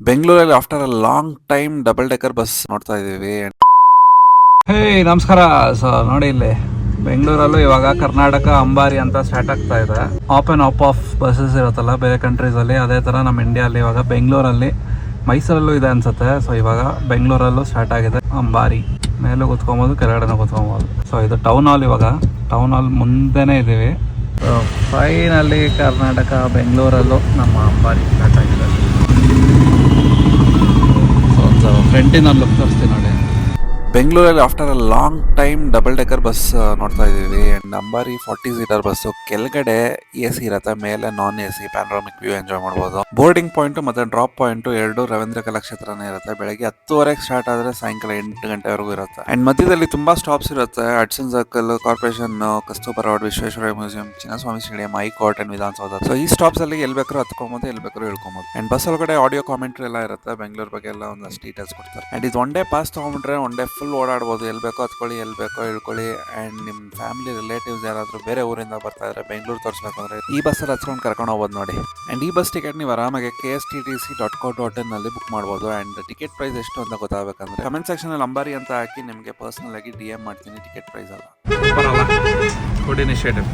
ಬೆಂಗಳೂರಲ್ಲಿ after a long time double decker bus ನೋಡ್ತಾ ಇದೀವಿ. ಹೇ ನಮಸ್ಕಾರ. ನೋಡಿ ಇಲ್ಲಿ ಬೆಂಗಳೂರಲ್ಲೂ ಇವಾಗ ಕರ್ನಾಟಕ ಅಂಬಾರಿ ಅಂತ ಸ್ಟಾರ್ಟ್ ಆಗ್ತಾ ಇದೆ. ಆಫ್ ಅಂಡ್ ಆಫ್ ಬಸ್ಸಸ್ ಇರುತ್ತಲ್ಲ ಬೇರೆ ಕಂಟ್ರೀಸ್ ಅಲ್ಲಿ, ಅದೇ ತರ ನಮ್ಮ ಇಂಡಿಯಾದಲ್ಲಿ ಇವಾಗ ಬೆಂಗಳೂರಲ್ಲಿ, ಮೈಸೂರಲ್ಲೂ ಇದೆ ಅನ್ಸುತ್ತೆ. ಸೊ ಇವಾಗ ಬೆಂಗಳೂರಲ್ಲೂ ಸ್ಟಾರ್ಟ್ ಆಗಿದೆ ಅಂಬಾರಿ. ಮೇಲೂ ಕೂತ್ಕೊಬೋದು, ಕೆಳಗಡೆನೂ ಕೂತ್ಕೊಬೋದು. ಸೊ ಇದು ಟೌನ್ ಹಾಲ್, ಇವಾಗ ಟೌನ್ ಹಾಲ್ ಮುಂದೆನೇ ಇದ್ದೀವಿ. ಫೈನಲಿ ಕರ್ನಾಟಕ ಬೆಂಗಳೂರಲ್ಲೂ ನಮ್ಮ ಅಂಬಾರಿ ಸ್ಟಾರ್ಟ್ ಆಗಿದೆ. ಸೊ ಫ್ರಂಟಿನ ಲುಕ್ ತೋರಿಸ್ತೀನಿ ನೋಡಿ. ಬೆಂಗಳೂರಲ್ಲಿ after a long time double decker bus ನೋಡ್ತಾ ಇದೀವಿ. ಅಂಡ್ ಅಂಬಾರಿ 40 ಸೀಟರ್ ಬಸ್ಸು. ಕೆಳಗಡೆ AC ಇರುತ್ತೆ, ಮೇಲೆ ನಾನ್ AC ಪ್ಯಾನೋರಾಮಿಕ್ ವ್ಯೂ ಎಂಜಾಯ್ ಮಾಡಬಹುದು. ಬೋರ್ಡಿಂಗ್ ಪಾಯಿಂಟ್ ಮತ್ತೆ ಡ್ರಾಪ್ ಪಾಯಿಂಟ್ ಎರಡು ರವೀಂದ್ರ ಕಲಾಕ್ಷೇತ್ರನೇ ಇರುತ್ತೆ. ಬೆಳಗ್ಗೆ 10:30 ಸ್ಟಾರ್ಟ್ ಆದ್ರೆ ಸಾಯಂಕಾಲ 8 ಗಂಟೆವರೆಗೂ ಇರುತ್ತೆ. ಅಂಡ್ ಮಧ್ಯದಲ್ಲಿ ತುಂಬಾ ಸ್ಟಾಪ್ಸ್ ಇರುತ್ತೆ. Hudson circle, corporation, Kasturba road, Visvesvaraya museum, Chinnaswamy stadium, high court and Vidhana Soudha. So ಈ ಸ್ಟಾಪ್ಸ್ ಅಲ್ಲಿ ಎಲ್ಲಿ ಬೇಕಾದ್ರೂ ಹತ್ಕೊಬಹುದು, ಎಲ್ಲಿ ಬೇಕಾದ್ರೂ ಇಳ್ಕೊಬಹುದು. ಅಂಡ್ ಬಸ್ ಒಳಗಡೆ ಆಡಿಯೋ ಕಾಮೆಂಟ್ರಿ ಎಲ್ಲ ಇರುತ್ತೆ. ಬೆಂಗಳೂರು ಬಗ್ಗೆ ಎಲ್ಲ ಒಂದಷ್ಟು ಡೀಟೇಲ್ಸ್ ಕೊಡ್ತಾರೆ. ಅಂಡ್ ಇದು ಒನ್ ಡೇ ಪಾಸ್ ತಗೊಂಡ್ಬಿಟ್ರೆ ಒನ್ ಡೇ ಫುಲ್ ಓಡಾಡ್ಬೋದು. ಎಲ್ಲಿ ಬೇಕೋ ಹತ್ಕೊಳ್ಳಿ, ಎಲ್ಲಿ ಬೇಕೋ ಇಳ್ಕೊಳ್ಳಿ. ಅಂಡ್ ನಿಮ್ಮ ಫ್ಯಾಮಿಲಿ ರಿಲೇಟಿವ್ಸ್ ಯಾರಾದರೂ ಬೇರೆ ಊರಿಂದ ಬರ್ತಾ ಇದ್ರೆ ಬೆಂಗಳೂರು ತೋರಿಸ್ಬೇಕಂದ್ರೆ ಈ ಬಸ್ಸಲ್ಲಿ ಹಚ್ಕೊಂಡು ಕರ್ಕೊಂಡು ಹೋಗ್ಬೋದು ನೋಡಿ. ಅಂಡ್ ಈ ಬಸ್ ಟಿಕೆಟ್ ನೀವು ಆರಾಮಾಗಿ ksttc.co.in ನಲ್ಲಿ ಬುಕ್ ಮಾಡ್ಬೋದು. ಅಂಡ್ ಟಿಕೆಟ್ ಪ್ರೈಸ್ ಎಷ್ಟು ಅಂತ ಗೊತ್ತಾಗಬೇಕಂದ್ರೆ ಕಮೆಂಟ್ ಸೆಕ್ಷನ್ ಅಲ್ಲಿ ಅಂಬಾರಿ ಅಂತ ಹಾಕಿ ನಿಮಗೆ ಪರ್ಸನಲ್ ಆಗಿ DM ಮಾಡ್ತೀನಿ. ಟಿಕೆಟ್ ಪ್ರೈಸ್ ಅಲ್ಲ. Good initiative.